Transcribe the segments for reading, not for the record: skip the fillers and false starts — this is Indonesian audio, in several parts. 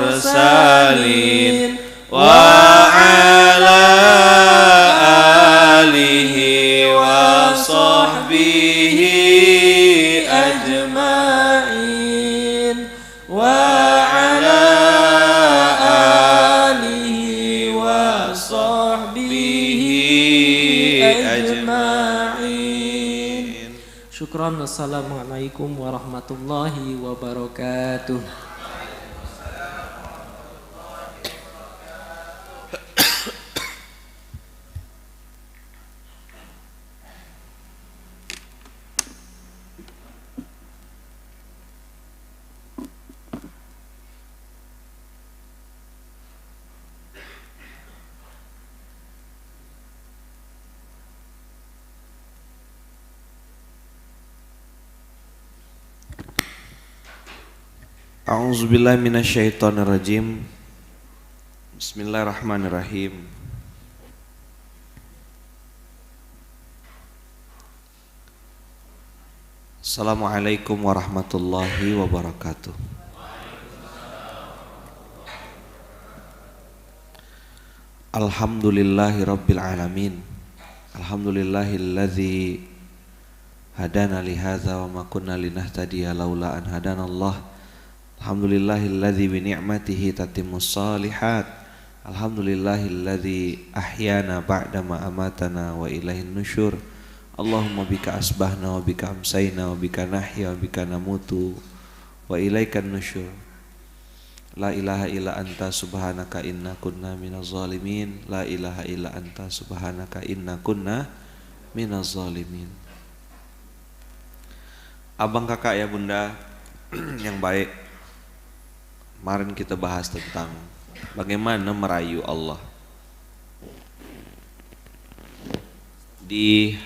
المرسلين وعلى آله وصحبه أجمعين وعلى آله وصحبه أجمعين. Syukran. Wassalamualaikum warahmatullahi wabarakatuh. A'udzubillahi minasyaitonirrajim. Bismillahirrahmanirrahim. Assalamualaikum warahmatullahi wabarakatuh. Alhamdulillahi rabbil alamin. Alhamdulillahilladzi hadana li hadza wa ma kunna linahtadiya laula an hadanallah. Alhamdulillahilladzi bi ni'matihi tatimmus shalihat. Alhamdulillahilladzi ahyana ba'da ma amatana wa ilaihin nusyur. Allahumma bika asbahna wa bika amsayna wa bika nahya wa bika namutu wa ilaikan nusyur. La ilaha illa anta subhanaka inna kunna minaz zalimin. La ilaha illa anta subhanaka inna kunna minaz zalimin. Abang, kakak, ya bunda yang baik, kemarin kita bahas tentang bagaimana merayu Allah. Di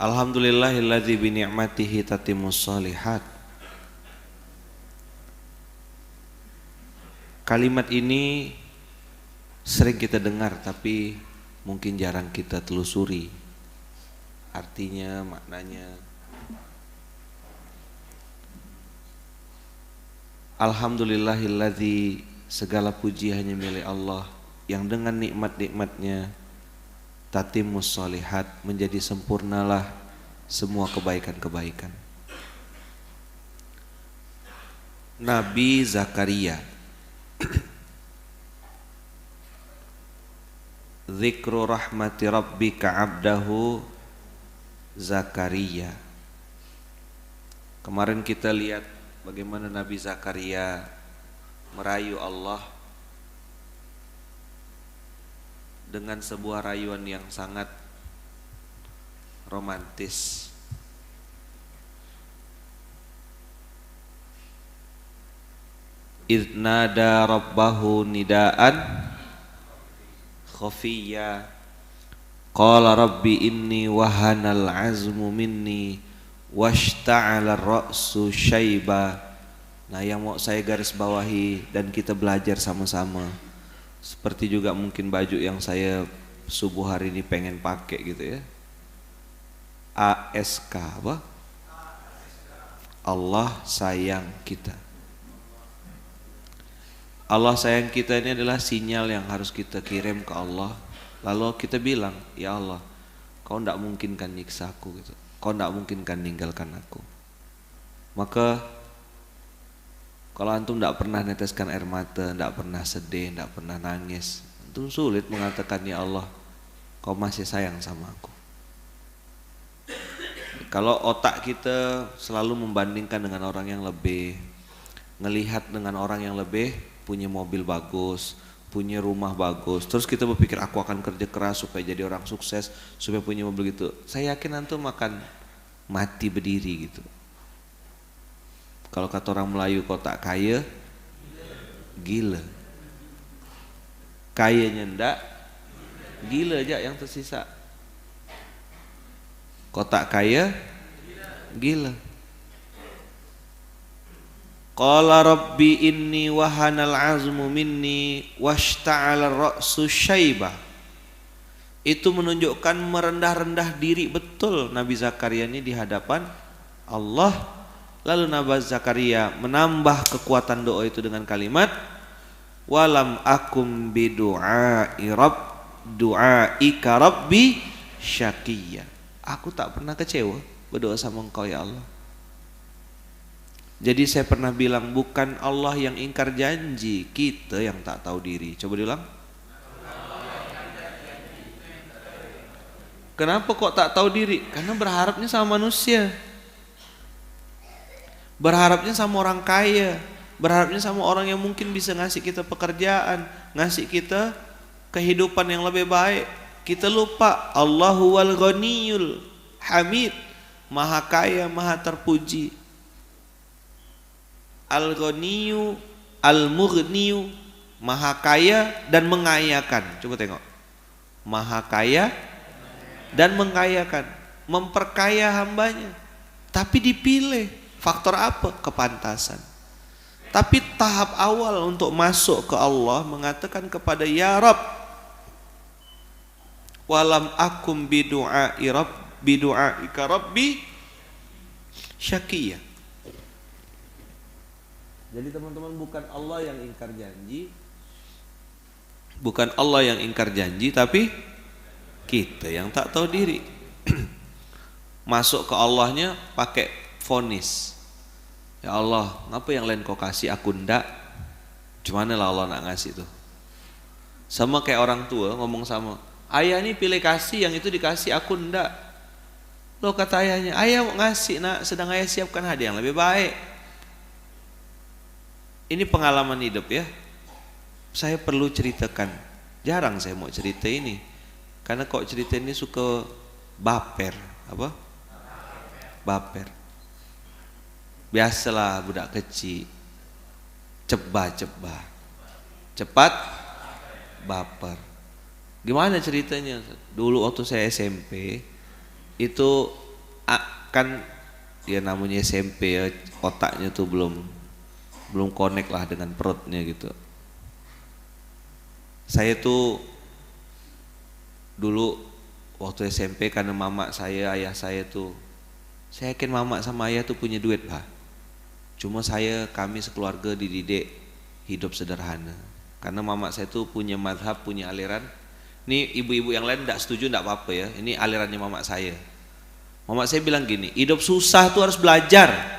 Alhamdulillahilladzi bi ni'matihi tatimmus shalihat. Kalimat ini sering kita dengar tapi mungkin jarang kita telusuri artinya, maknanya. Alhamdulillahilladzi, segala puji hanya milik Allah yang dengan nikmat-nikmatnya tatimmus shalihat, menjadi sempurnalah semua kebaikan-kebaikan. Nabi Zakaria, Zikru rahmati rabbika abdahu Zakaria. Kemarin kita lihat bagaimana Nabi Zakaria merayu Allah dengan sebuah rayuan yang sangat romantis. Idh nada rabbahu nidaan khafiyya qala rabbi inni wahanal azmu minni washta'ala ar-ra'su syaiba. Nah, yang mau saya garis bawahi dan kita belajar sama-sama, seperti juga mungkin baju yang saya subuh hari ini pengen pakai gitu ya. ASK apa? Allah sayang kita. Allah sayang kita ini adalah sinyal yang harus kita kirim ke Allah. Lalu kita bilang, ya Allah, kau tidak mungkin kan nyiksa aku gitu. Kau tidak mungkin kan ninggalkan aku. Maka kalau antum tidak pernah neteskan air mata, tidak pernah sedih, tidak pernah nangis, itu sulit mengatakan, ya Allah, kau masih sayang sama aku. Kalau otak kita selalu membandingkan dengan orang yang lebih, ngelihat dengan orang yang lebih punya mobil bagus, punya rumah bagus, terus kita berpikir aku akan kerja keras supaya jadi orang sukses, supaya punya mobil gitu. Saya yakin antum akan mati berdiri gitu. Kalau kata orang Melayu, kau tak kaya, gila. Kayanya ndak, gila aja yang tersisa. Kau tak kaya, gila. Qala rabbi inni wahanal azmu minni washta'ala ra'su syaibah. Itu menunjukkan merendah-rendah diri betul Nabi Zakaria ini di hadapan Allah. Lalu Nabi Zakaria menambah kekuatan doa itu dengan kalimat walam akum du'aika rabbi syaqiyya. Aku tak pernah kecewa berdoa sama Engkau ya Allah. Jadi saya pernah bilang bukan Allah yang ingkar janji, kita yang tak tahu diri. Coba diulang. Kenapa kok tak tahu diri? Karena berharapnya sama manusia, berharapnya sama orang kaya, berharapnya sama orang yang mungkin bisa ngasih kita pekerjaan, ngasih kita kehidupan yang lebih baik. Kita lupa Allahu wal ghaniyul hamid, maha kaya, maha terpuji. Al-Ghaniyu, Al-Mughniyu, maha kaya dan mengayakan. Coba tengok, maha kaya dan mengayakan, memperkaya hambanya. Tapi dipilih, faktor apa? Kepantasan. Tapi tahap awal untuk masuk ke Allah mengatakan kepada ya Rabb, walam akum bidu'aika rabbi syaqiyya. Jadi teman-teman, bukan Allah yang ingkar janji, bukan Allah yang ingkar janji, tapi kita yang tak tahu diri. Masuk ke Allahnya pakai vonis. Ya Allah, ngapa yang lain kau kasih aku ndak? Gimana lah Allah nak ngasih tuh? Sama kayak orang tua ngomong sama ayah, ini pilih kasih, yang itu dikasih aku ndak. Loh kata ayahnya, ayah mau ngasih nak, sedang ayah siapkan hadiah yang lebih baik. Ini pengalaman hidup ya. Saya perlu ceritakan. Jarang saya mau cerita ini. Karena kok cerita ini suka baper. Apa? Baper. Biasalah budak kecil. Cepat baper. Gimana ceritanya? Dulu waktu saya SMP itu kan ya namanya SMP ya, otaknya tuh belum connect lah dengan perutnya gitu. Saya tuh dulu waktu SMP karena mama saya, ayah saya tuh, saya yakin mama sama ayah tuh punya duit Pak. Cuma kami sekeluarga dididik hidup sederhana. Karena mama saya tuh punya madhab, punya aliran. Ini ibu-ibu yang lain tidak setuju, tidak apa-apa ya. Ini alirannya mama saya. Mama saya bilang gini, hidup susah tuh harus belajar.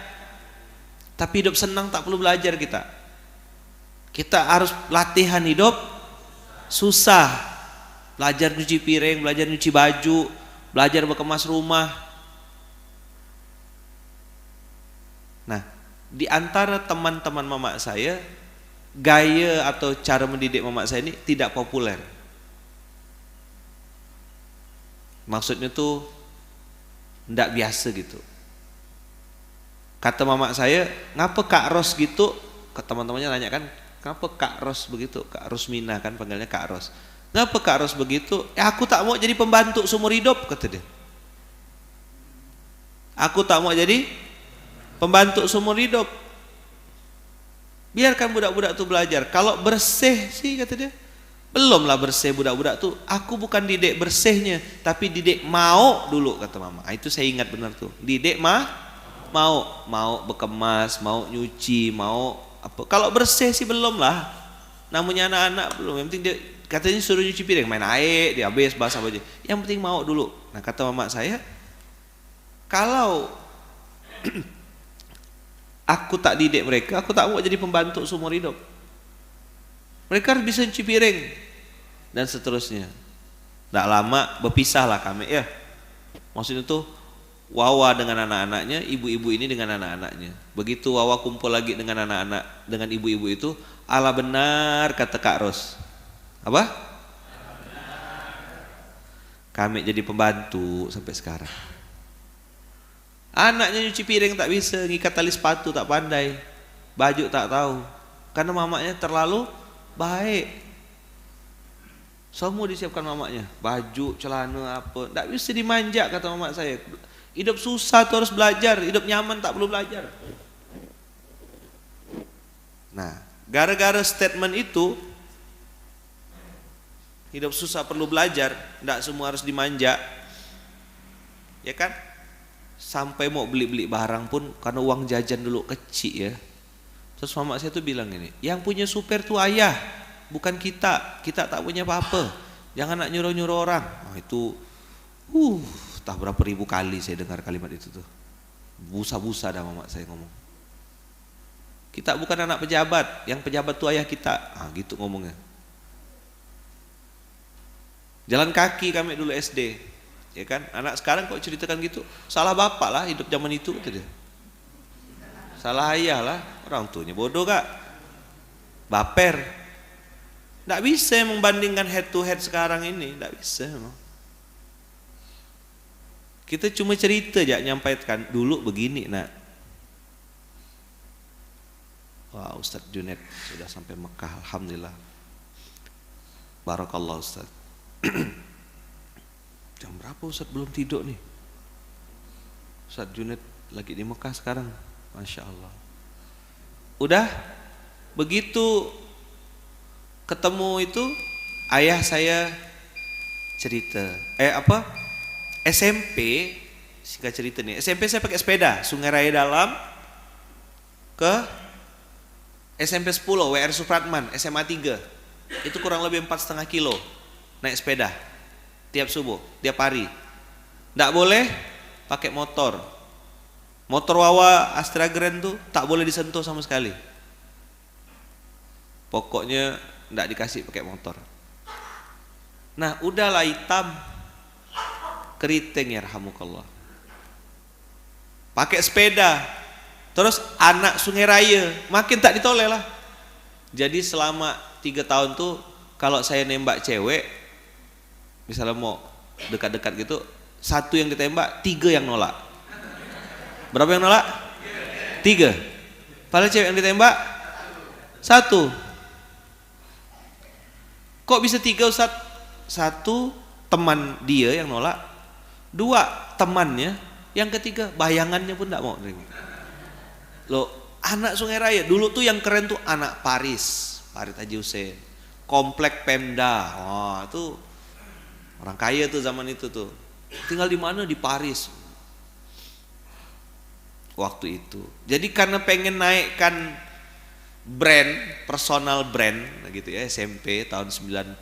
Tapi hidup senang tak perlu belajar kita. Kita harus latihan hidup susah. Belajar nyuci piring, belajar nyuci baju, belajar berkemas rumah. Nah, di antara teman-teman mama saya, gaya atau cara mendidik mama saya ini tidak populer. Maksudnya tuh ndak biasa gitu. Kata mama saya, ngapa Kak Ros gitu? Ke teman-temannya nanya kan, ngapa Kak Ros begitu? Kak Rusmina kan panggilnya Kak Ros. Ngapa Kak Ros begitu? Aku tak mau jadi pembantu seumur hidup, kata dia. Aku tak mau jadi pembantu seumur hidup. Biarkan budak-budak tuh belajar. Kalau bersih sih, kata dia, belumlah bersih budak-budak tuh. Aku bukan didik bersihnya, tapi didik mau dulu, kata mama. Itu saya ingat benar tuh. Didik mau berkemas, mau nyuci, mau apa. Kalau bersih sih belum lah. Namanya anak-anak belum. Yang penting dia katanya suruh nyuci piring, main air, dia habis basah aja. Yang penting mau dulu. Nah, kata mama saya, kalau aku tak didik mereka, aku tak mau jadi pembantu seumur hidup. Mereka harus bisa nyuci piring dan seterusnya. Tidak lama berpisah lah kami ya. Maksudnya tuh Wawa dengan anak-anaknya, ibu-ibu ini dengan anak-anaknya. Begitu Wawa kumpul lagi dengan anak-anak, dengan ibu-ibu itu, ala benar kata Kak Ros. Apa? Kami jadi pembantu sampai sekarang. Anaknya nyuci piring tak bisa, ngikat tali sepatu tak pandai, baju tak tahu, karena mamanya terlalu baik. Semua disiapkan mamanya, baju, celana apa, tak bisa dimanja kata mamak saya. Hidup susah tuh harus belajar, hidup nyaman tak perlu belajar. Nah, gara-gara statement itu, hidup susah perlu belajar, tidak semua harus dimanja, ya kan? Sampai mau beli-beli barang pun karena uang jajan dulu kecil ya. Terus mama saya tuh bilang ini, yang punya supir tuh ayah, bukan kita. Kita tak punya apa-apa. Jangan nak nyuruh-nyuruh orang. Nah, itu, tak berapa ribu kali saya dengar kalimat itu tuh. Busa-busa dah mama saya ngomong. Kita bukan anak pejabat, yang pejabat tuh ayah kita. Ah, gitu ngomongnya. Jalan kaki kami dulu SD, ya kan? Anak sekarang kok ceritakan gitu, salah bapak lah hidup zaman itu, gitu. Salah ayah lah, orang tuanya bodoh kak, baper. Nggak bisa membandingkan head to head sekarang ini, nggak bisa memang. Kita cuma cerita aja, nyampaikan dulu begini nak. Wah, Ustadz Junaid sudah sampai Mekah, alhamdulillah. Barakallah Ustadz. Jam berapa Ustadz belum tidur nih? Ustadz Junaid lagi di Mekah sekarang, masya Allah. Udah begitu ketemu itu, ayah saya cerita, SMP, singkat cerita nih, SMP saya pakai sepeda, Sungai Raya Dalam ke SMP 10, WR Supratman, SMA 3, itu kurang lebih 4,5 kilo, naik sepeda, tiap subuh, tiap hari. Nggak boleh pakai motor, motor Wawa Astra Grand tuh tak boleh disentuh sama sekali. Pokoknya nggak dikasih pakai motor. Nah udahlah hitam, keriting ya rahmukallah, pakai sepeda, terus anak Sungai Raya, makin tak ditoleh lah. Jadi selama 3 tahun tuh kalau saya nembak cewek, misalnya mau dekat-dekat gitu, 1 yang ditembak, 3 yang nolak. Berapa yang nolak? 3. Padahal cewek yang ditembak 1. Kok bisa 3 Ustaz? 1 teman dia yang nolak, 2 temannya, yang ketiga bayangannya pun tidak mau. Loh, anak Sungai Raya dulu tuh yang keren tuh anak Paris Haji Hussein, komplek Pemda. Wah, itu orang kaya tuh zaman itu tuh. Tinggal di mana? Di Paris. Waktu itu. Jadi karena pengen naikkan brand, personal brand gitu ya, SMP tahun 96,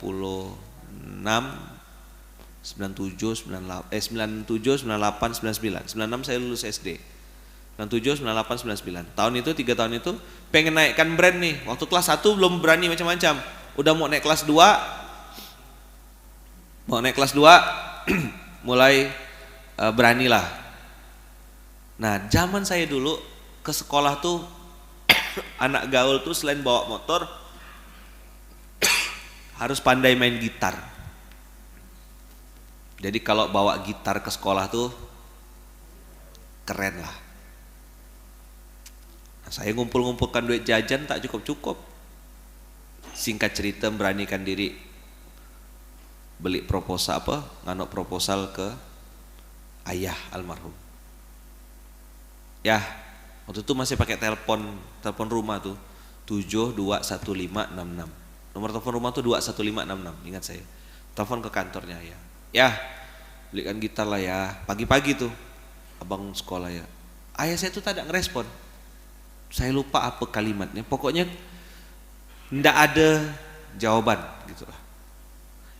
97, 98, 97, 98, 99. 96 saya lulus SD. 97, 98, 99. Tahun itu, 3 tahun itu pengen naikkan brand nih. Waktu kelas 1 belum berani macam-macam. Udah mau naik kelas 2. Mau naik kelas 2 mulai beranilah. Nah, zaman saya dulu ke sekolah tuh anak gaul tuh selain bawa motor harus pandai main gitar. Jadi kalau bawa gitar ke sekolah tuh keren lah. Nah, saya ngumpul-ngumpulkan duit jajan tak cukup-cukup. Singkat cerita beranikan diri beli proposal nganok proposal ke ayah almarhum. Ya, waktu itu masih pakai telepon rumah tuh 721566. Nomor telepon rumah tuh 21566, ingat saya. Telepon ke kantornya ya. Ya, belikan gitar lah ya. Pagi-pagi tuh abang sekolah ya. Ayah saya tuh tak ada ngerespon. Saya lupa apa kalimatnya. Pokoknya ndak ada jawaban gitu lah.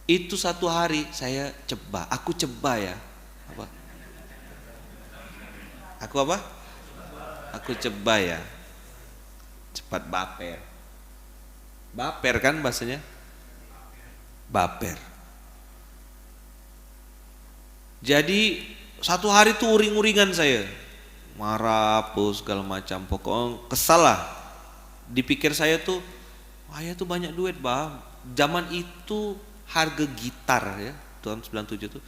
Itu 1 hari saya coba, aku coba ya. Apa? Aku apa? Aku coba ya. Cepat baper. Baper kan bahasanya? Baper. Jadi Satu hari tuh uring-uringan saya, marah, apa segala macam, pokoknya kesal lah. Dipikir saya tuh, ayah tuh banyak duit bang. Zaman itu harga gitar ya, tahun 97 tuh,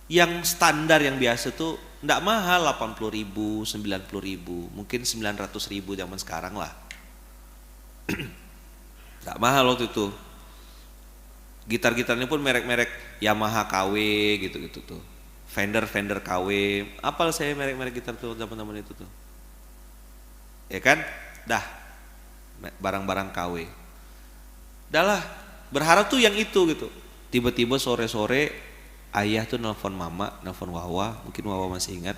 yang standar yang biasa tuh ndak mahal, 80.000, 90.000, mungkin 900.000 zaman sekarang lah. Ndak mahal waktu itu. Gitar-gitarnya pun merek-merek Yamaha KW gitu-gitu tuh. Fender KW. Apal saya merek-merek gitar tuh zaman-zaman itu tuh. Ya kan? Dah. Barang-barang KW. Dah lah, berharap tuh yang itu gitu. Tiba-tiba sore-sore ayah tuh nelfon mama, nelfon Wawa, mungkin Wawa masih ingat.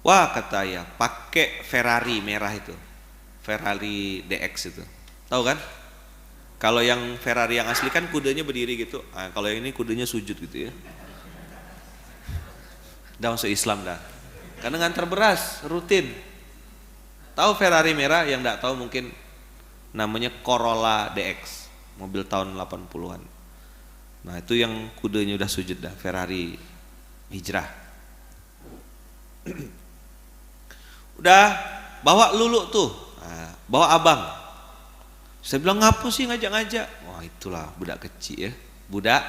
Wah, kata ayah, pakai Ferrari merah itu. Ferrari DX itu. Tahu kan? Kalau yang Ferrari yang asli kan kudanya berdiri gitu. Nah, kalau yang ini kudanya sujud gitu ya. Dah masuk Islam dah. Karena ngantar beras rutin. Tahu Ferrari merah, yang enggak tahu mungkin namanya Corolla DX, mobil tahun 80-an. Nah, itu yang kudanya udah sujud dah, Ferrari Hijrah. Udah bawa Lulu tuh. Nah, bawa abang. Saya bilang ngapa sih ngajak-ngajak? Wah, itulah budak kecil ya. Budak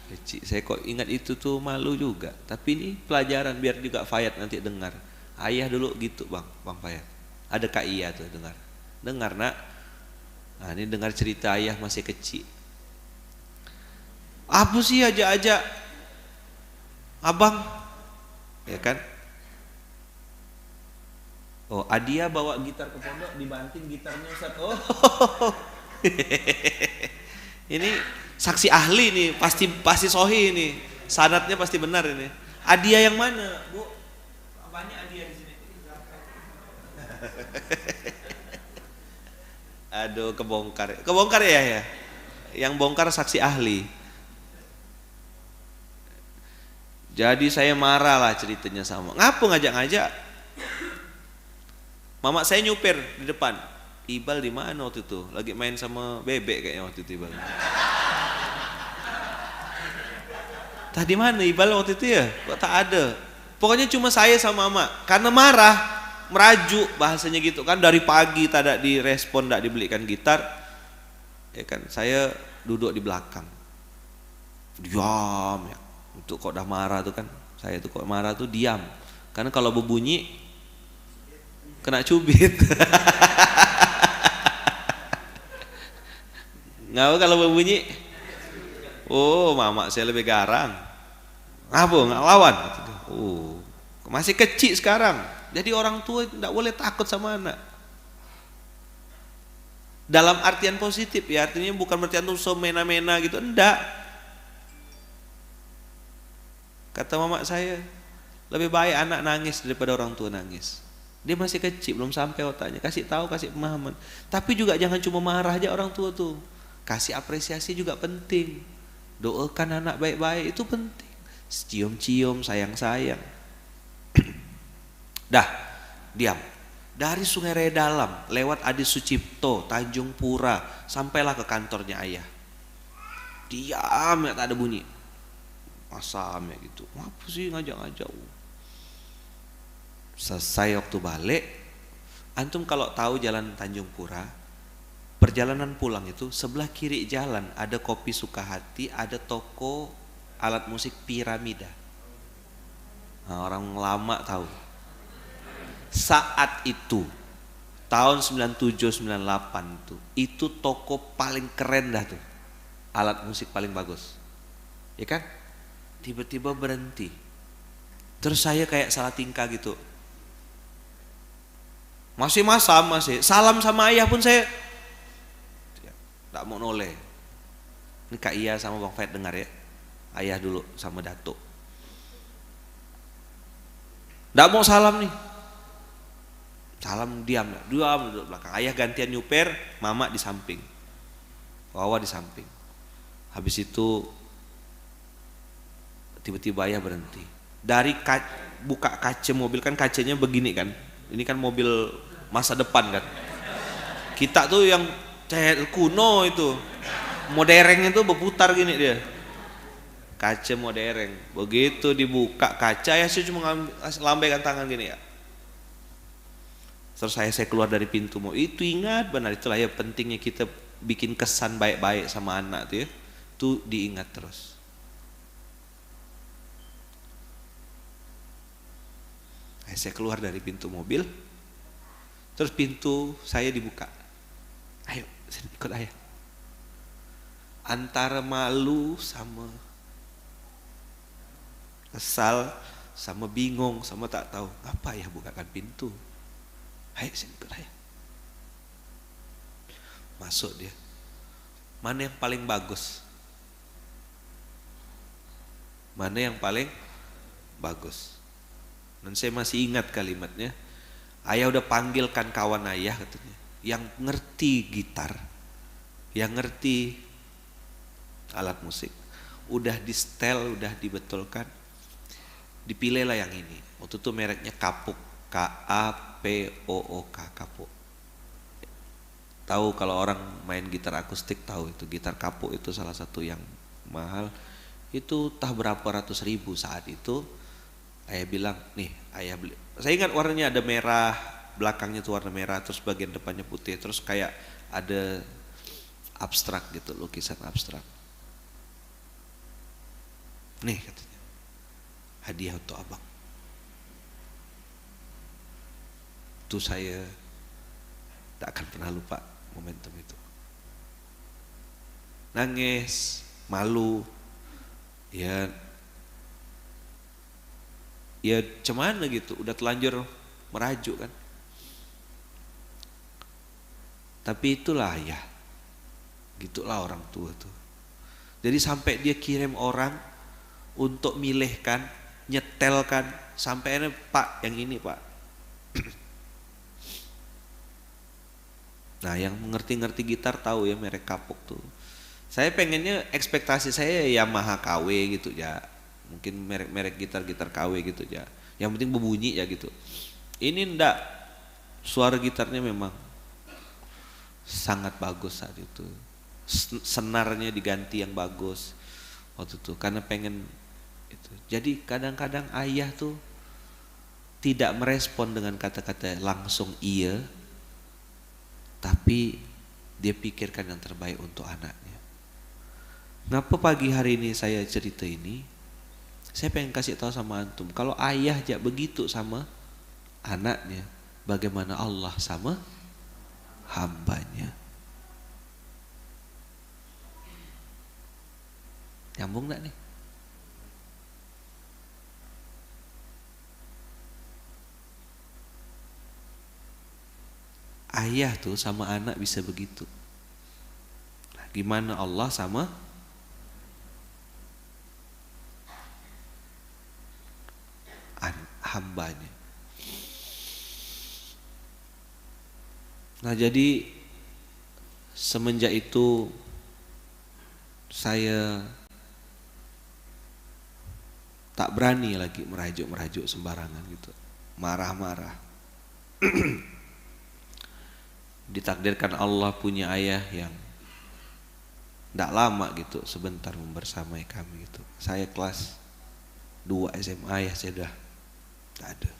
kecil. Saya kok ingat itu tuh malu juga. Tapi ini pelajaran biar juga Fayat nanti dengar. Ayah dulu gitu Bang Fayat. Ada Kak Iya tuh dengar. Dengar nak. Nah, ini dengar cerita ayah masih kecil. Apa sih ajak-ajak abang? Ya kan? Oh, Adia bawa gitar ke pondok, dibanting gitarnya Ustaz. Oh. Ini saksi ahli nih, pasti sohi ini. Sanadnya pasti benar ini. Adia yang mana, Bu? Banyak Adia di sini. Aduh, kebongkar. Kebongkar ya. Yang bongkar saksi ahli. Jadi saya marah lah ceritanya sama. Ngapa ngajak-ngajak? Mama saya nyupir di depan. Ibal di mana waktu itu? Lagi main sama bebek kayaknya waktu itu Ibal. Tadi mana Ibal waktu itu ya? Kok tak ada? Pokoknya cuma saya sama Mama. Karena marah, merajuk bahasanya gitu kan. Dari pagi tak ada direspon, tak dibelikan gitar. Ya kan, saya duduk di belakang. Diam ya. Untuk kok dah marah tuh kan. Saya tuh kok marah tuh diam. Karena kalau berbunyi kena cubit. Ngapa kalau berbunyi? Oh, mama saya lebih garang. Ngapa nggak lawan? Oh, masih kecil sekarang. Jadi orang tua tidak boleh takut sama anak. Dalam artian positif ya, artinya bukan berarti antum semena-mena gitu, enggak. Kata mama saya, lebih baik anak nangis daripada orang tua nangis. Dia masih kecil, belum sampai otaknya. Kasih tahu, kasih pemahaman. Tapi juga jangan cuma marah aja orang tua tuh. Kasih apresiasi juga penting. Doakan anak baik-baik itu penting. Cium-cium, sayang-sayang. Dah, diam. Dari Sungai Raya Dalam, lewat Adi Sucipto, Tanjung Pura, sampailah ke kantornya ayah. Diam ya, tak ada bunyi. Masam ya gitu. Apa sih ngajak-ngajak? Selesai waktu balik, antum kalau tahu jalan Tanjung Pura, perjalanan pulang itu sebelah kiri jalan ada Kopi Sukahati, ada toko alat musik Piramida. Nah, orang lama tahu. Saat itu tahun 97-98 tuh, itu toko paling keren dah tuh. Alat musik paling bagus. Ya kan? Tiba-tiba berhenti. Terus saya kayak salah tingkah gitu. Masih salam sama ayah pun saya tak mau noleh. Ini Kak Iya sama Bang Fed dengar ya. Ayah dulu sama Datuk. Tak mau salam nih. Salam diam duduk belakang. Ayah gantian nyuper, mama di samping. Wawa di samping. Habis itu tiba-tiba ayah berhenti. Dari buka kaca mobil, kan kacanya begini kan. Ini kan mobil masa depan kan. Kita tuh yang kuno itu, moderengnya tuh berputar gini dia. kaca modern. Begitu dibuka kaca ya saya cuma lambaikan tangan gini ya. Terus saya keluar dari pintu mau itu ingat benar itulah ya pentingnya kita bikin kesan baik-baik sama anak tuh ya. Tuh diingat terus. Saya keluar dari pintu mobil. Terus pintu saya dibuka. Ayo, ikut ayah. Antara malu sama kesal sama bingung sama tak tahu apa ya bukakan pintu. Ayo sini ikut ayah. Masuk dia. Mana yang paling bagus? Mana yang paling bagus? Dan saya masih ingat kalimatnya. Ayah udah panggilkan kawan ayah katanya, yang ngerti gitar, yang ngerti alat musik. Udah di setel, udah dibetulkan. Dipilihlah yang ini. Waktu itu mereknya Kapuk, K-A-P-O-O-K, Kapuk. Tahu kalau orang main gitar akustik tahu itu gitar Kapuk itu salah satu yang mahal. Itu entah berapa ratus ribu saat itu. Ayah bilang, nih ayah beli. Saya ingat warnanya ada merah, belakangnya tuh warna merah, terus bagian depannya putih, terus kayak ada abstrak gitu, lukisan abstrak. Nih katanya, hadiah untuk abang. Itu saya tak akan pernah lupa momentum itu. Nangis, malu, ya cuman gitu, udah telanjur merajuk kan. Tapi itulah ya, gitulah orang tua tuh. Jadi sampai dia kirim orang untuk milihkan, nyetelkan, sampai ini Pak, yang ini Pak. Nah yang mengerti-ngerti gitar tahu ya merek Kapuk tuh. Saya pengennya ekspektasi saya Yamaha KW gitu ya. Mungkin merek-merek gitar KW gitu ya. Yang penting berbunyi ya gitu. Ini ndak, suara gitarnya memang sangat bagus saat itu. Senarnya diganti yang bagus waktu itu karena pengen itu. Jadi kadang-kadang ayah tuh tidak merespon dengan kata-kata langsung iya, tapi dia pikirkan yang terbaik untuk anaknya. Ngapa pagi hari ini saya cerita ini? Saya pengen kasih tahu sama antum, kalau ayah aja begitu sama anaknya, bagaimana Allah sama hambanya? Nyambung gak nih? Ayah tuh sama anak bisa begitu. Nah, gimana Allah sama hambanya? Nah jadi semenjak itu saya tak berani lagi merajuk sembarangan gitu, marah-marah. Ditakdirkan Allah punya ayah yang tidak lama gitu, sebentar membersamai kami gitu. Saya kelas 2 SMA ya saya sudah tak ada.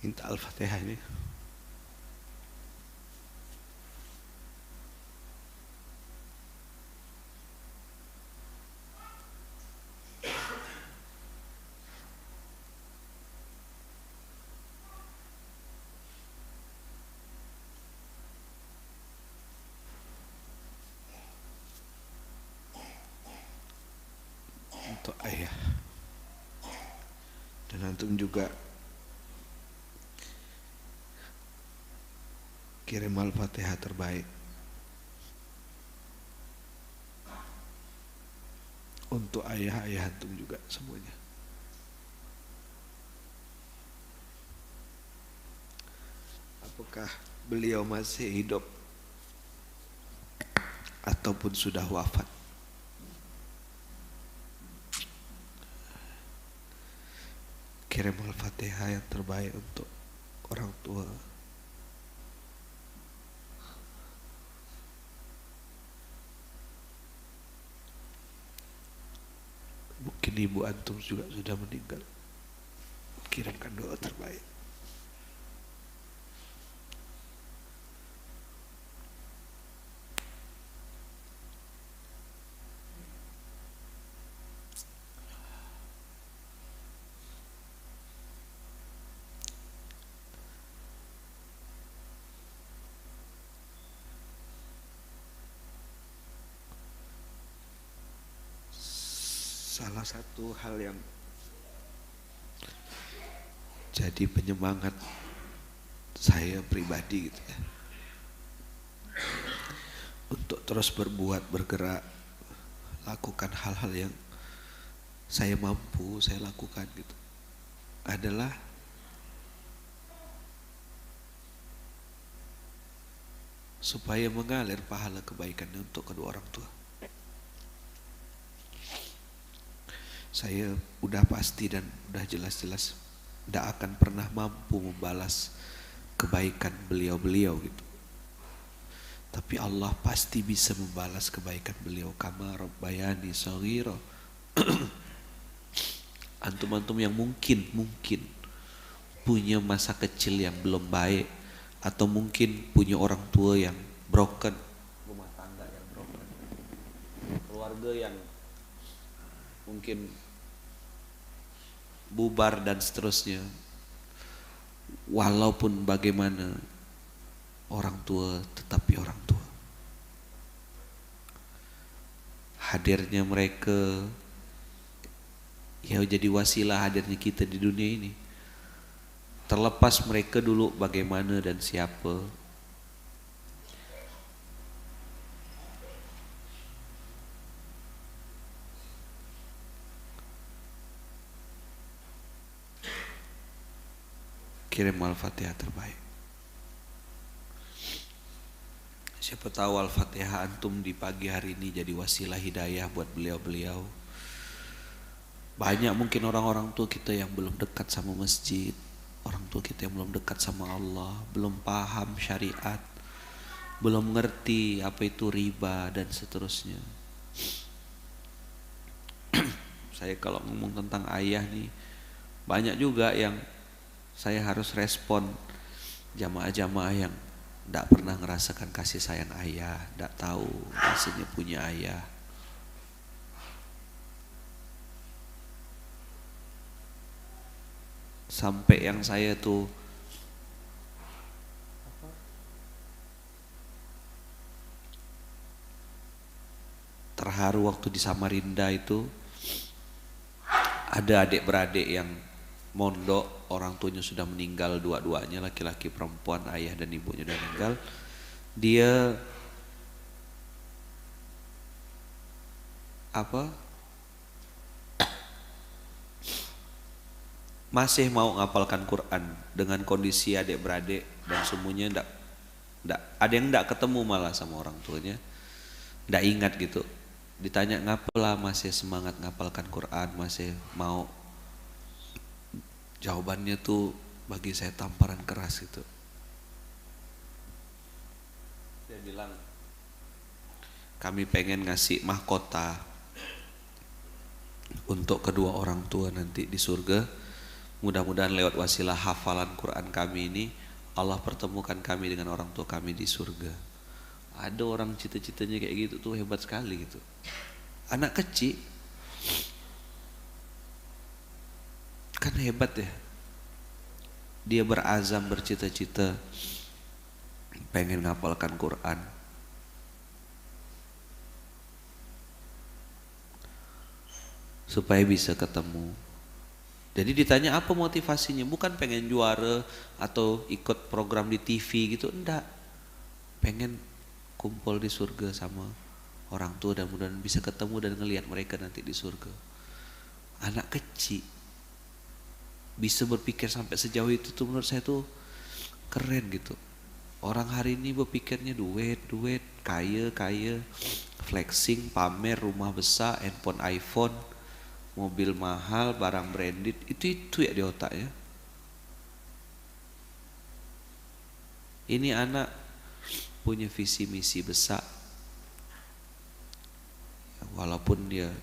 Minta Al-Fatihah ini. Untuk ayah dan antum juga kirim Al-Fatihah terbaik untuk ayah-ayah antum juga semuanya. Apakah beliau masih hidup ataupun sudah wafat? Kirim Al-Fatihah yang terbaik untuk orang tua mungkin ibu antum juga sudah meninggal. Kirimkan doa terbaik. Salah satu hal yang jadi penyemangat saya pribadi gitu ya, untuk terus berbuat, bergerak, lakukan hal-hal yang saya mampu saya lakukan gitu, adalah supaya mengalir pahala kebaikannya untuk kedua orang tua. Saya udah pasti dan udah jelas-jelas tidak akan pernah mampu membalas kebaikan beliau-beliau gitu. Tapi Allah pasti bisa membalas kebaikan beliau. Kama rabbayani shaghira. Antum-antum yang mungkin punya masa kecil yang belum baik, atau mungkin punya orang tua yang broken, rumah tangga yang broken, keluarga yang mungkin bubar dan seterusnya. Walaupun bagaimana, orang tua tetapi orang tua. Hadirnya mereka ya jadi wasilah hadirnya kita di dunia ini. Terlepas mereka dulu bagaimana dan siapa, kirim Al-Fatihah terbaik. Siapa tahu Al-Fatihah antum di pagi hari ini jadi wasilah hidayah buat beliau-beliau. Banyak mungkin orang-orang tua kita yang belum dekat sama masjid, orang tua kita yang belum dekat sama Allah, belum paham syariat, belum ngerti apa itu riba dan seterusnya. Saya kalau ngomong tentang ayah nih, banyak juga yang saya harus respon, jamaah-jamaah yang tidak pernah ngerasakan kasih sayang ayah, tidak tahu rasanya punya ayah. Sampai yang saya tuh terharu waktu di Samarinda itu, ada adik beradik yang mondok, orang tuanya sudah meninggal dua-duanya, laki-laki perempuan, ayah dan ibunya sudah meninggal. Dia masih mau ngapalkan Quran dengan kondisi adik beradik dan semuanya ndak ada yang ndak ketemu malah sama orang tuanya, ndak ingat gitu. Ditanya ngapalah masih semangat ngapalkan Quran, masih mau. Jawabannya tuh bagi saya tamparan keras itu. Dia bilang, kami pengen ngasih mahkota untuk kedua orang tua nanti di surga. Mudah-mudahan lewat wasilah hafalan Quran kami ini, Allah pertemukan kami dengan orang tua kami di surga. Ada orang cita-citanya kayak gitu tuh, hebat sekali gitu. Anak kecil kan hebat ya. Dia berazam, bercita-cita pengen ngapalkan Quran. Supaya bisa ketemu. Jadi ditanya apa motivasinya, bukan pengen juara atau ikut program di TV gitu, enggak. Pengen kumpul di surga sama orang tua dan mudah-mudahan bisa ketemu dan ngelihat mereka nanti di surga. Anak kecil bisa berpikir sampai sejauh itu tuh menurut saya tuh keren gitu. Orang hari ini berpikirnya duit, kaya, flexing, pamer, rumah besar, handphone iPhone, mobil mahal, barang branded, itu ya di otaknya. Ini anak punya visi misi besar, walaupun dia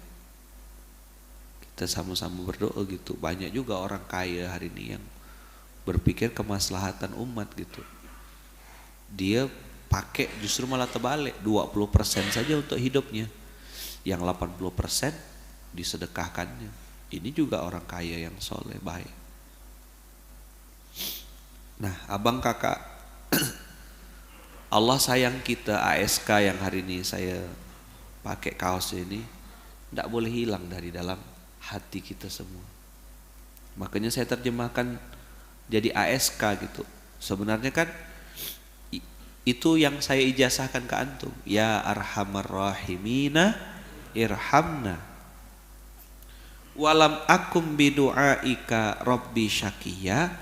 kita sama-sama berdoa gitu. Banyak juga orang kaya hari ini yang berpikir kemaslahatan umat gitu. Dia pakai justru malah terbalik, 20% saja untuk hidupnya, yang 80% disedekahkannya. Ini juga orang kaya yang soleh, baik. Nah, abang kakak, Allah sayang kita, ASK yang hari ini saya pakai kaos ini tidak boleh hilang dari dalam hati kita semua. Makanya saya terjemahkan jadi ASK gitu. Sebenarnya kan itu yang saya ijazahkan ke antum. Ya arhamar rahimina irhamna. Walam akum bidu'aika rabbi syakiya.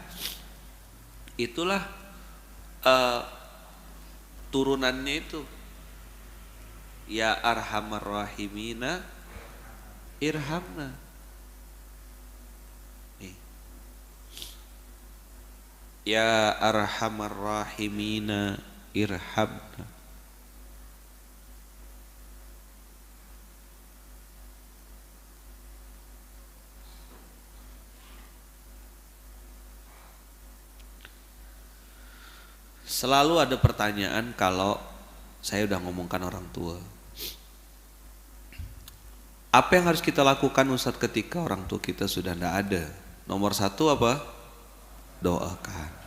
Itulah turunannya itu. Ya arhamar rahimina irhamna. Ya arhamar rahimina irhamna. Selalu ada pertanyaan kalau saya udah ngomongkan orang tua. Apa yang harus kita lakukan Ustadz ketika orang tua kita sudah tidak ada? Nomor 1 apa? Doakan.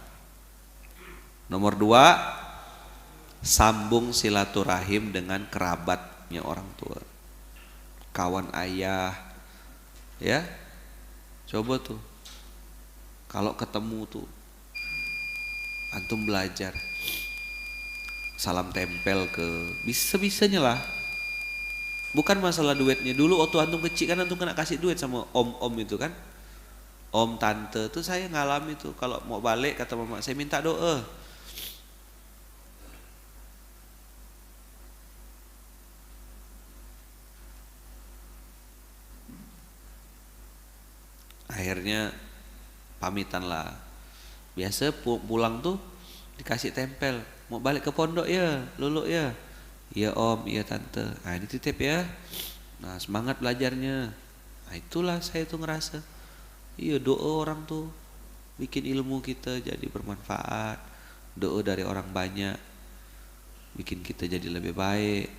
Nomor 2, sambung silaturahim dengan kerabatnya orang tua, kawan ayah, ya. Coba tuh, kalau ketemu tuh, antum belajar salam tempel ke bisa-bisanya lah. Bukan masalah duitnya. Dulu waktu antum kecil kan antum kena kasih duit sama om-om itu kan, om tante tuh saya ngalami tuh. Kalau mau balik kata mama saya minta doa. Akhirnya pamitan lah. Biasa pulang tuh dikasih tempel. Mau balik ke pondok ya, luluk ya. Iya om, iya tante. Nah ini titip ya. Nah semangat belajarnya. Nah itulah saya tuh ngerasa. Iya, doa orang tuh bikin ilmu kita jadi bermanfaat. Doa dari orang banyak bikin kita jadi lebih baik.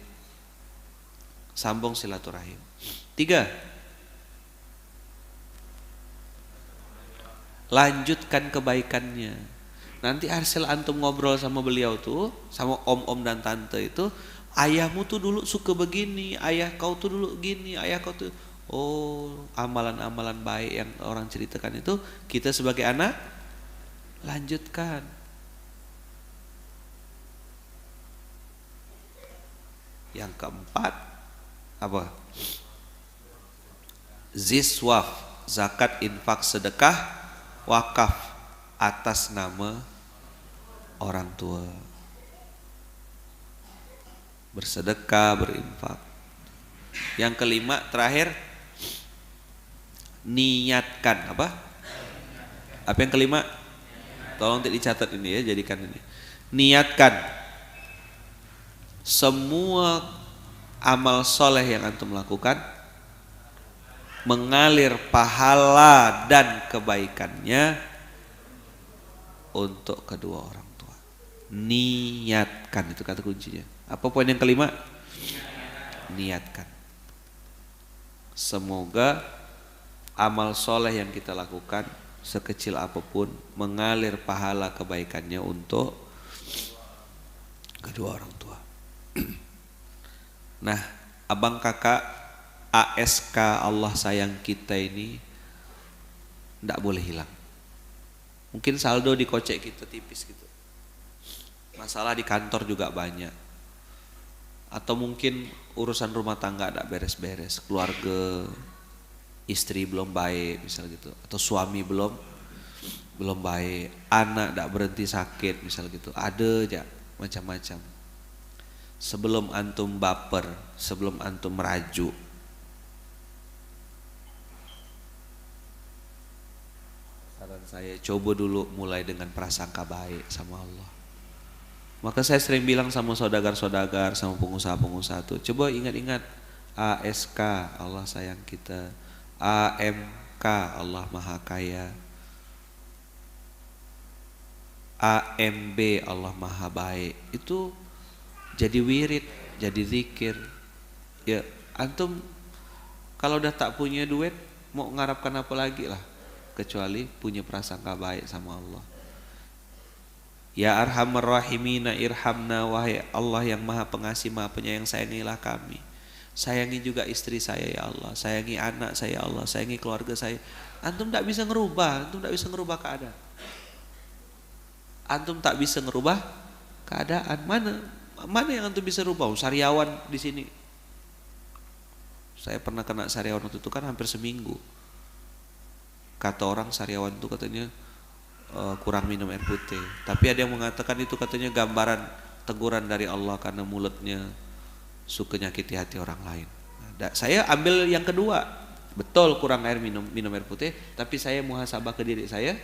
Sambung silaturahim. 3, lanjutkan kebaikannya. Nanti hasil antum ngobrol sama beliau tuh, sama om-om dan tante itu, ayahmu tuh dulu suka begini, ayah kau tuh dulu gini, ayah kau tuh. Oh, amalan-amalan baik yang orang ceritakan itu kita sebagai anak lanjutkan. Yang keempat apa? Ziswaf, zakat, infak, sedekah, wakaf atas nama orang tua. Bersedekah, berinfak. Yang kelima terakhir, niatkan apa? Apa yang kelima? Tolong dicatat ini ya, jadikan ini. Niatkan semua amal soleh yang antum lakukan mengalir pahala dan kebaikannya untuk kedua orang tua. Niatkan, itu kata kuncinya. Apa poin yang kelima? Niatkan. Semoga amal soleh yang kita lakukan sekecil apapun mengalir pahala kebaikannya untuk kedua orang tua. Nah, abang kakak ASK Allah sayang kita ini tidak boleh hilang. Mungkin saldo di kocek kita tipis gitu. Masalah di kantor juga banyak. Atau mungkin urusan rumah tangga tidak beres-beres, keluarga istri belum baik misal gitu, atau suami belum baik, anak tidak berhenti sakit misal gitu. Ada aja macam-macam. Sebelum antum baper, sebelum antum merajuk, saran saya coba dulu mulai dengan prasangka baik sama Allah. Maka saya sering bilang sama saudagar-saudagar, sama pengusaha-pengusaha tuh, coba ingat-ingat ASK Allah sayang kita, AMK Allah Maha Kaya, AMB Allah Maha Baik. Itu jadi wirid, jadi zikir. Ya antum kalau udah tak punya duit mau ngarapkan apa lagi lah kecuali punya prasangka baik sama Allah. Ya Arhamar Rahimina irhamna, wahai Allah yang Maha Pengasih Maha Penyayang, sayangilah kami. Sayangi juga istri saya ya Allah, sayangi anak saya ya Allah, sayangi keluarga saya. Antum tak bisa ngerubah, antum tak bisa ngerubah keadaan. Antum tak bisa ngerubah keadaan. Mana yang antum bisa rubah? Sariawan di sini. Saya pernah kena sariawan waktu itu kan hampir seminggu. Kata orang sariawan itu katanya kurang minum air putih. Tapi ada yang mengatakan itu katanya gambaran teguran dari Allah karena mulutnya suka nyakiti hati orang lain. Saya ambil yang kedua, betul kurang minum air putih, tapi saya muhasabah ke diri saya.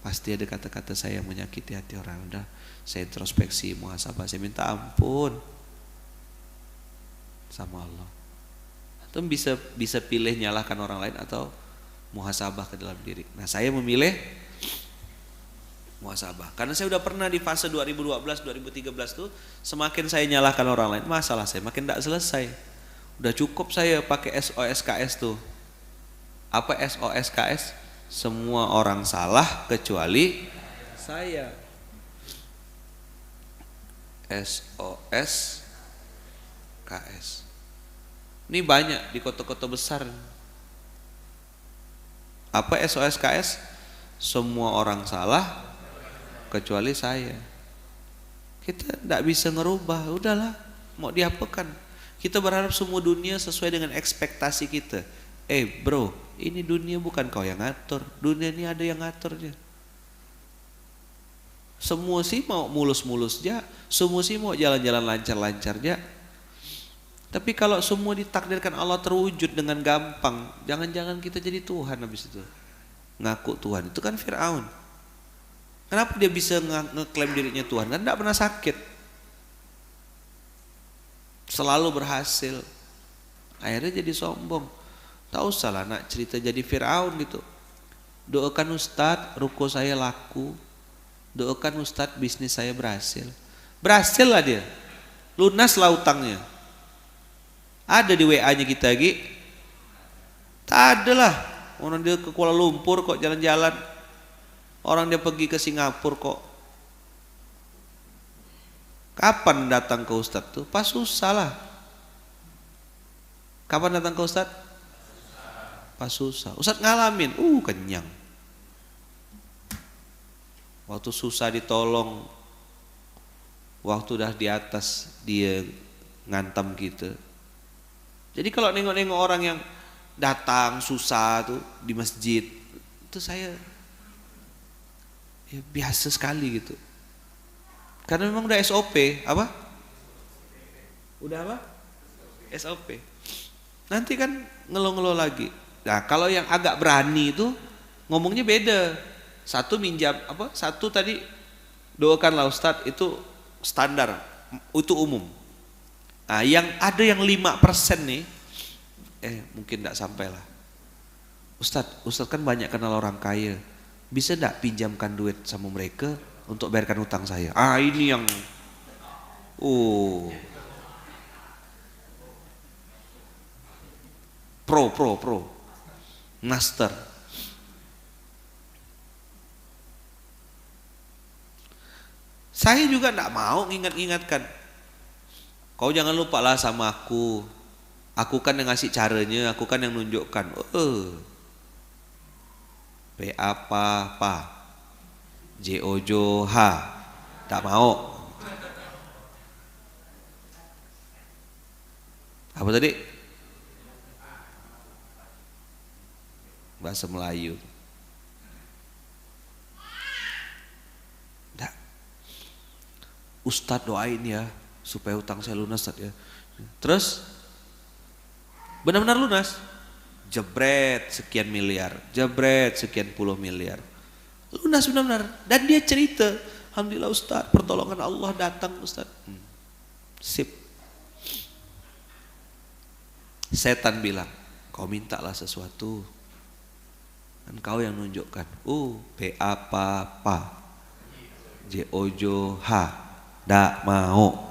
Pasti ada kata-kata saya yang menyakiti hati orang. Udah, saya introspeksi, muhasabah, saya minta ampun sama Allah. Atau bisa pilih nyalahkan orang lain atau muhasabah ke dalam diri. Nah, saya memilih muhasabah. Karena saya udah pernah di fase 2012, 2013 tuh semakin saya nyalahkan orang lain, masalah saya makin tidak selesai. Udah cukup saya pakai SOSKS tuh. Apa SOSKS? Semua orang salah kecuali saya. SOSKS. Ini banyak di kota-kota besar. Apa SOSKS? Semua orang salah kecuali saya. Kita tidak bisa ngerubah, udahlah, mau diapakan. Kita berharap semua dunia sesuai dengan ekspektasi kita. Bro, ini dunia bukan kau yang ngatur, dunia ini ada yang ngaturnya. Semua sih mau mulus-mulus aja, semua sih mau jalan-jalan lancar-lancar aja. Tapi kalau semua ditakdirkan Allah terwujud dengan gampang, jangan-jangan kita jadi Tuhan habis itu. Ngaku Tuhan, itu kan Fir'aun. Kenapa dia bisa ngeklaim dirinya Tuhan? Kan tidak pernah sakit, selalu berhasil. Akhirnya jadi sombong. Tak usah lah nak cerita jadi Fir'aun gitu. Doakan Ustadz ruko saya laku, doakan Ustadz bisnis saya berhasil. Berhasil lah dia, lunas lah utangnya. Ada di WA-nya kita lagi? Tak ada lah. Orang dia ke Kuala Lumpur kok jalan-jalan. Orang dia pergi ke Singapura kok. Kapan datang ke Ustadz tuh? Pas susah lah. Kapan datang ke Ustadz? Pas susah. Ustadz ngalamin, kenyang. Waktu susah ditolong, waktu udah di atas dia ngantam kita. Jadi kalau nengok-nengok orang yang datang susah tuh di masjid, itu saya ya biasa sekali gitu. Karena memang udah SOP, apa? Udah apa? SOP. Nanti kan ngeluh-ngeluh lagi. Nah, kalau yang agak berani itu ngomongnya beda. Satu minjam apa? Satu tadi doakanlah Ustadz, itu standar, itu umum. Nah, yang ada yang 5% nih, mungkin tidak sampai lah. Ustadz kan banyak kenal orang kaya, bisa tidak pinjamkan duit sama mereka untuk bayarkan utang saya? Ini yang, pro, master. Saya juga tidak mau ingatkan. Kau jangan lupa lah sama aku. Aku kan yang ngasih caranya, aku kan yang nunjukkan. P apa, J Ojo H. Tak mau. Apa tadi? Bahasa Melayu. Nggak. Ustadz doain ya supaya utang saya lunas ya. Terus benar-benar lunas. Jebret sekian miliar, jebret sekian puluh miliar. Lunas benar-benar. Dan dia cerita, alhamdulillah Ustadz, pertolongan Allah datang Ustadz. Sip. Setan bilang, Kau mintalah sesuatu. Kan kau yang nunjukkan. P apa. J ojo H. Ndak mau.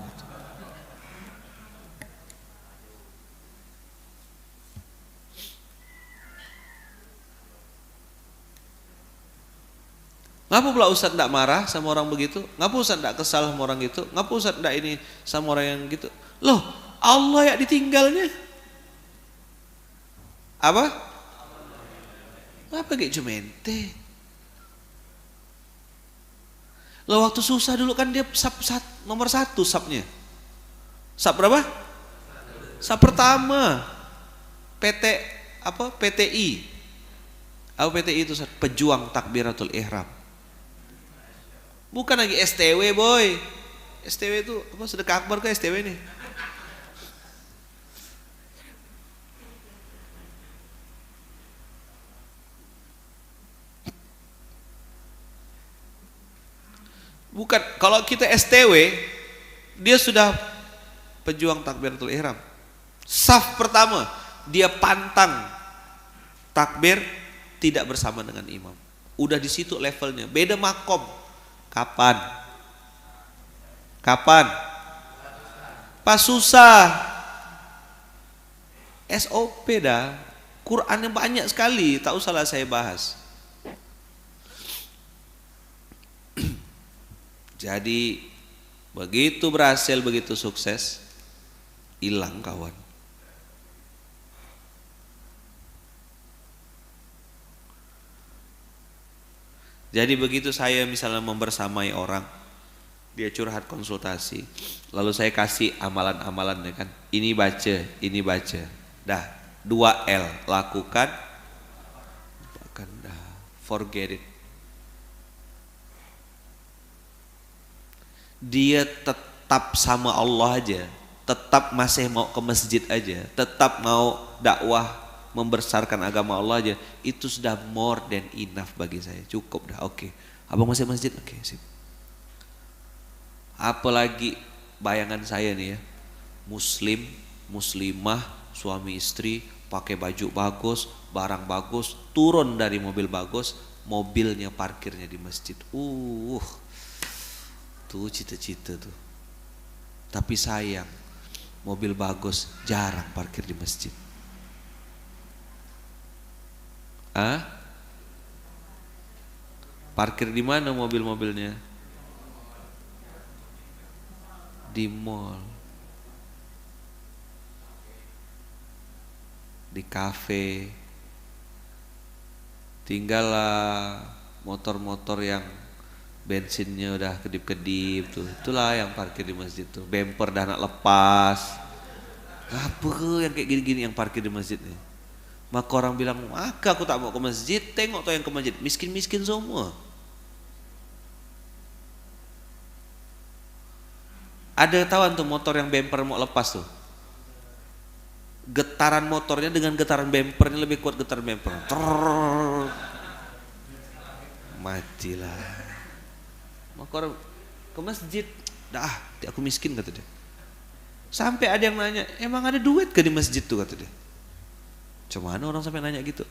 Ngapa pula Ustaz ndak marah sama orang begitu? Ngapa Ustaz ndak kesal sama orang gitu? Ngapa Ustaz ndak ini sama orang yang gitu? Loh, Allah ya ditinggalnya. Apa? Ngapa kayak cumente? Loh, waktu susah dulu kan dia nomor 1 sabnya. Sab berapa? Sab pertama. PTI. Apa PTI itu? Pejuang Takbiratul Ihram. Bukan lagi STW boy. STW itu apa? Sedekah akbar ke STW nih? Bukan. Kalau kita STW, dia sudah pejuang Takbiratul Ihram. Saf pertama, dia pantang takbir tidak bersama dengan imam. Udah di situ levelnya. Beda makom. Kapan? Pas susah. SOP dah. Qurannya banyak sekali, tak usahlah saya bahas. Jadi begitu berhasil, begitu sukses, hilang kawan. Jadi begitu saya misalnya membersamai orang, dia curhat konsultasi, lalu saya kasih amalan-amalan kan, ini baca, dah 2L, lakukan, dah forget it. Dia tetap sama Allah aja, tetap masih mau ke masjid aja, tetap mau dakwah membesarkan agama Allah aja, itu sudah more than enough bagi saya. Cukup dah, oke. Abang masih masjid, oke, sip. Apalagi bayangan saya nih ya, muslim, muslimah, suami istri, pakai baju bagus, barang bagus, turun dari mobil bagus, mobilnya parkirnya di masjid. Tuh cita-cita tuh. Tapi sayang, mobil bagus jarang parkir di masjid. Parkir di mana mobil-mobilnya? Di mall, di kafe. Tinggallah motor-motor yang bensinnya udah kedip-kedip tuh. Itulah yang parkir di masjid tuh. Bemper dah nak lepas. Apa yang kayak gini-gini yang parkir di masjid nih? Maka orang bilang, maka aku tak mau ke masjid. Tengok tuh yang ke masjid, miskin-miskin semua. Ada tahu tuh motor yang bemper mau lepas tuh, getaran motornya dengan getaran bempernya lebih kuat getaran bemper. Matilah. Maka orang ke masjid, dah aku miskin kata dia. Sampai ada yang nanya, emang ada duit ke di masjid tuh kata dia. Cuman orang sampai nanya gitu.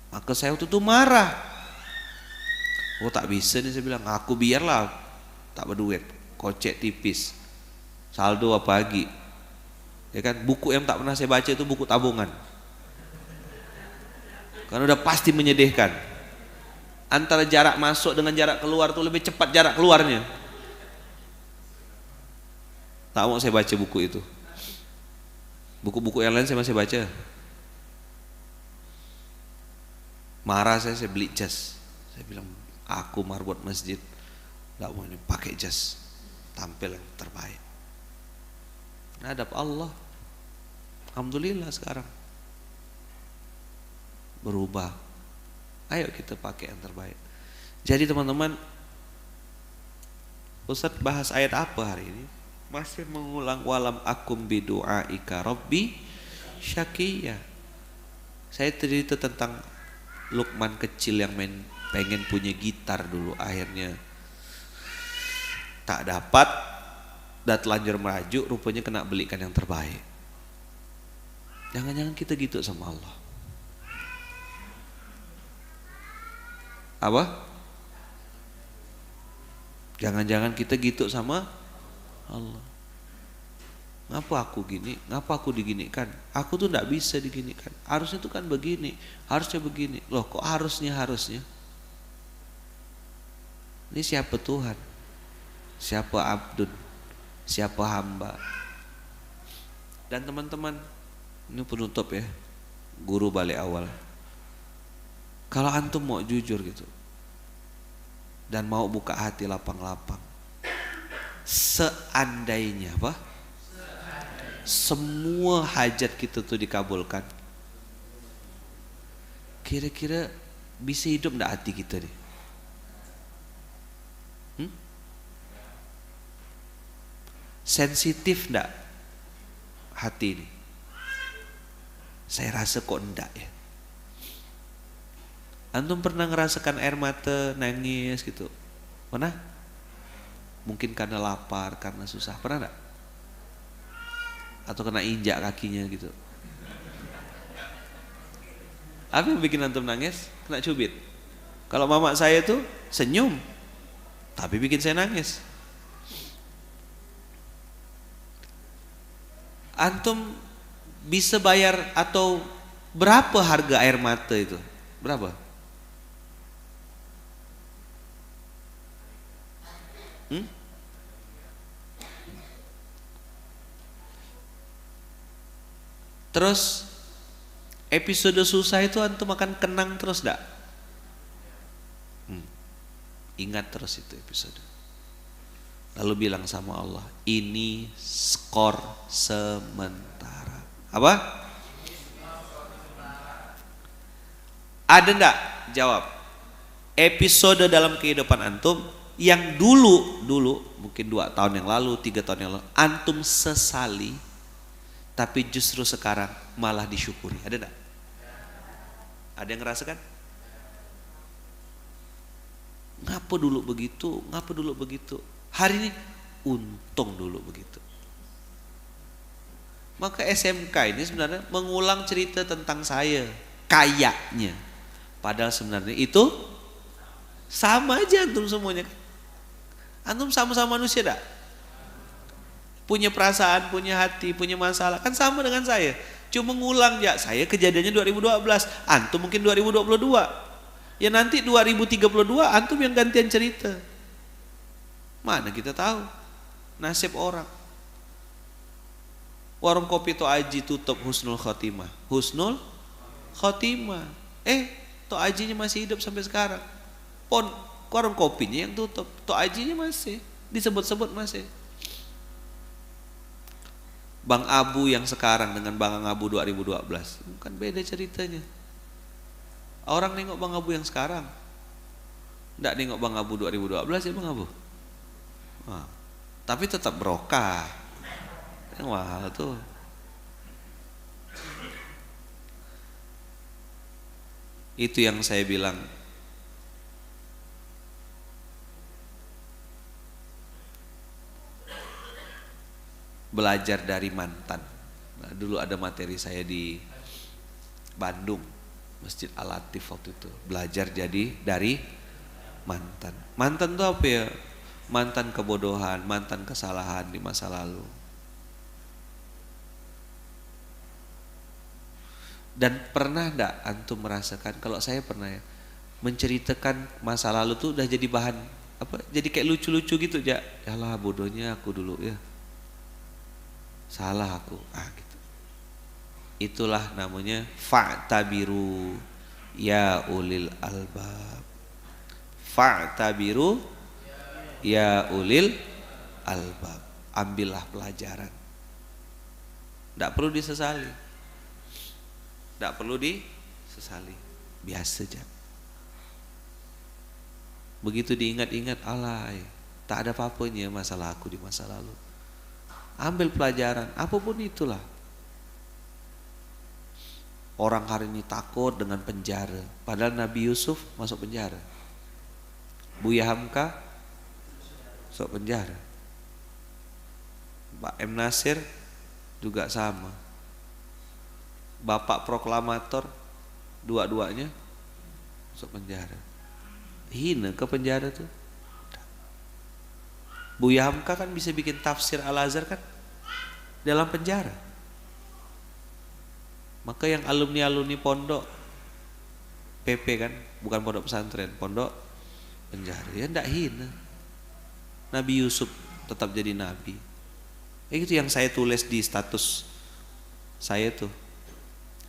Maka saya waktu itu marah. Tak bisa nih, saya bilang, aku biarlah tak berduit, kocek tipis, saldo apa lagi, ya kan. Buku yang tak pernah saya baca itu buku tabungan, karena udah pasti menyedihkan. Antara jarak masuk dengan jarak keluar tuh lebih cepat jarak keluarnya. Tak mau saya baca buku itu. Buku-buku yang lain saya masih baca. Marah saya beli jas. Saya bilang, aku marbot masjid, gak mau ini pakai jas, tampil yang terbaik. Hadap Allah. Alhamdulillah sekarang berubah. Ayo kita pakai yang terbaik. Jadi teman-teman, Ustaz bahas ayat apa hari ini? Masih mengulang walam akum bidu'aika rabbi syakiyya. Saya cerita tentang Lukman kecil yang pengen punya gitar dulu, akhirnya tak dapat, dan telanjur merajuk, rupanya kena belikan yang terbaik. Jangan-jangan kita gitu sama Allah. Apa? Jangan-jangan kita gitu sama Allah. Ngapa aku gini? Ngapa aku diginikan? Aku tuh tidak bisa diginikan. Harusnya tuh kan begini, harusnya begini. Loh kok harusnya? Ini siapa Tuhan? Siapa abdun? Siapa hamba? Dan teman-teman, ini penutup ya, guru balik awal. Kalau antum mau jujur gitu dan mau buka hati lapang-lapang, seandainya apa? Semua hajat kita tuh dikabulkan, kira-kira bisa hidup enggak hati kita nih? Sensitif enggak hati ini? Saya rasa kok enggak ya. Antum pernah ngerasakan air mata, nangis gitu? Pernah? Mungkin karena lapar, karena susah. Pernah enggak? Atau kena injak kakinya gitu? Apa yang bikin antum nangis? Kena cubit. Kalau mama saya tuh senyum, tapi bikin saya nangis. Antum bisa bayar atau berapa harga air mata itu? Berapa? Terus episode susah itu antum akan kenang terus enggak? Ingat terus itu episode. Lalu bilang sama Allah, ini skor sementara. Apa? Ada enggak? Jawab. Episode dalam kehidupan antum yang dulu mungkin 2 tahun yang lalu, 3 tahun yang lalu antum sesali, tapi justru sekarang malah disyukuri. Ada enggak? Ada yang ngerasakan? Ngapa dulu begitu? Hari ini untung dulu begitu. Maka SMK ini sebenarnya mengulang cerita tentang saya kayaknya. Padahal sebenarnya itu sama aja antum semuanya. Antum sama-sama manusia dah. Punya perasaan, punya hati, punya masalah. Kan sama dengan saya. Cuma ngulang ya. Saya kejadiannya 2012. Antum mungkin 2022. Ya nanti 2032 antum yang gantian cerita. Mana kita tahu nasib orang. Warung kopi Tok Aji tutup husnul khotimah. Husnul khotimah. Tok Ajinya masih hidup sampai sekarang. Warung kopinya yang tutup. Tok Ajinya masih disebut-sebut masih. Bang Abu yang sekarang dengan Bang Abu 2012 kan beda ceritanya. Orang nengok Bang Abu yang sekarang, enggak nengok Bang Abu 2012 ya Bang Abu. Tapi tetap berokah. Yang mahal tuh. Itu yang saya bilang. Belajar dari mantan. Nah, dulu ada materi saya di Bandung, Masjid Al-Latif waktu itu. Belajar dari mantan. Mantan itu apa ya? Mantan kebodohan, mantan kesalahan di masa lalu. Dan pernah enggak antum merasakan, kalau saya pernah ya, menceritakan masa lalu tuh udah jadi bahan apa? Jadi kayak lucu-lucu gitu ya. Yalah bodohnya aku dulu ya. Salah aku. Gitu. Itulah namanya fa'tabiru ya ulil albab. Fa'tabiru ya ulil albab. Ambillah pelajaran. Tidak perlu disesali. Tidak perlu disesali. Biasa aja. Begitu diingat-ingat, alay, tak ada apa-apanya masalah aku di masa lalu. Ambil pelajaran, apapun itulah. Orang hari ini takut dengan penjara, padahal Nabi Yusuf masuk penjara. Buya Hamka masuk penjara. Pak M. Nasir juga sama. bapak proklamator, dua-duanya masuk penjara. Hina ke penjara tuh. Buya Hamka kan bisa bikin tafsir Al-Azhar kan dalam penjara. Maka yang alumni pondok PP kan, bukan pondok pesantren, pondok penjara, ya ndak hina. Nabi Yusuf tetap jadi nabi. Itu yang saya tulis di status saya tuh.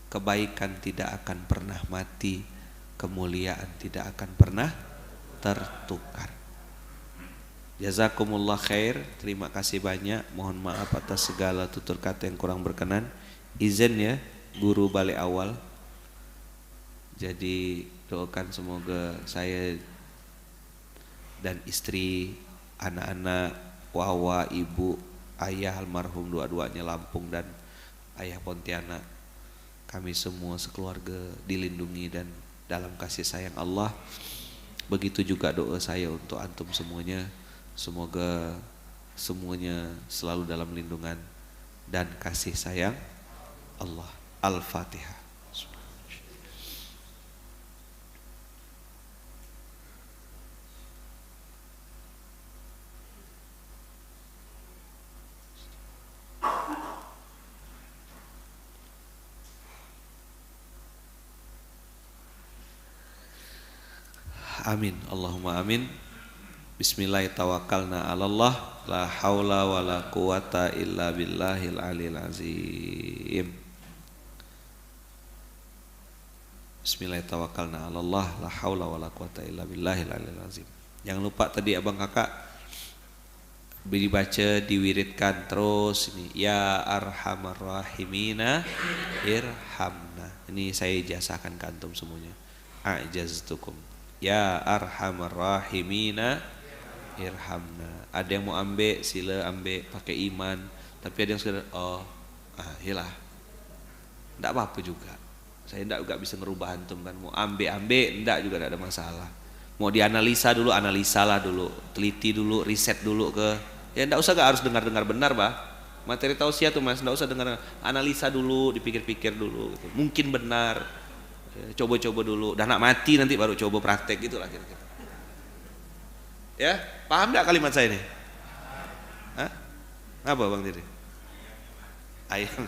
Kebaikan tidak akan pernah mati, kemuliaan tidak akan pernah tertukar. Jazakumullah khair, terima kasih banyak. Mohon maaf atas segala tutur kata yang kurang berkenan. Izin ya, guru balik awal. Jadi doakan semoga saya dan istri, anak-anak, wawa, ibu, ayah almarhum dua-duanya Lampung dan ayah Pontianak, kami semua sekeluarga dilindungi dan dalam kasih sayang Allah. Begitu juga doa saya untuk antum semuanya. Semoga semuanya selalu dalam lindungan dan kasih sayang Allah. Al-Fatihah. Amin. Allahumma amin. Bismillahirrahmanirrahim. La haula wa la quwata illa billahil aliyil azim. Bismillahirrahmanirrahim. La haula wa la quwata illa billahil aliyil azim. Jangan lupa tadi abang kakak dibaca, diwiridkan terus ini. Ya arhamar rahimina irhamna. Ini saya ijazahkan ke antum semuanya. A'jaztukum. Ya arhamar rahimina irhamna. Ada yang mau ambil sila ambil pakai iman, tapi ada yang sekedar hilah. Enggak apa-apa juga. Saya enggak juga bisa ngerubah antum kan. Mau ambil enggak juga enggak ada masalah. Mau dianalisa dulu, analisalah dulu, teliti dulu, riset dulu ke. Ya enggak usah harus dengar-dengar benar, Bah. Materi tausiah tuh Mas, enggak usah dengar, analisa dulu, dipikir-pikir dulu gitu. Mungkin benar. Coba-coba dulu, dah nak mati nanti baru coba praktek gitulah kira-kira. Ya, paham enggak kalimat saya ini? Hah? Apa Bang Diri? Ayam.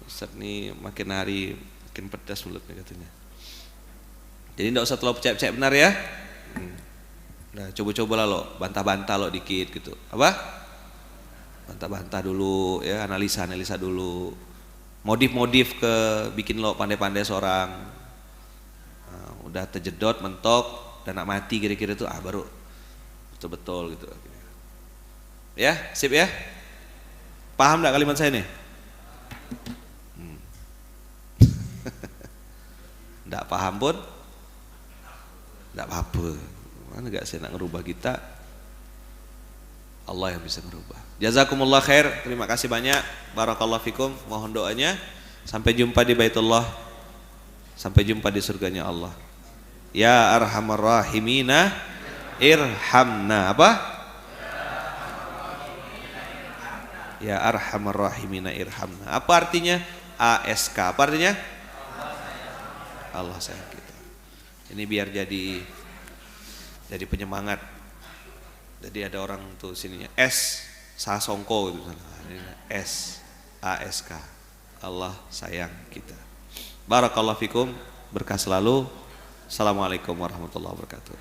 Ustaz nih makin hari makin pedas mulutnya katanya. Jadi enggak usah terlalu percaya benar ya. Nah, coba-cobalah lo, bantah-bantah lo dikit gitu. Apa? Bantah-bantah dulu ya, analisa dulu. Modif ke bikin lo pandai-pandai seorang. Nah, udah terjedot, mentok dan nak mati kira-kira tuh baru betul-betul gitu. Ya, sip ya. Paham enggak kalimat saya nih? Enggak paham pun enggak apa-apa. Mana enggak saya nak ngerubah kita, Allah yang bisa ngerubah. Jazakumullah khair, terima kasih banyak. Barakallahu fikum, mohon doanya. Sampai jumpa di Baitullah. Sampai jumpa di surganya Allah. Ya arhamar rahimina irhamna. Apa? Ya arhamar rahimina irhamna. Apa artinya? ASK. Apa artinya? Allah sayang kita. Ini biar jadi penyemangat. Jadi ada orang tuh sininya S Sasongko gitu. S ASK. Allah sayang kita. Barakallahu fikum, berkah selalu. Assalamualaikum warahmatullahi wabarakatuh.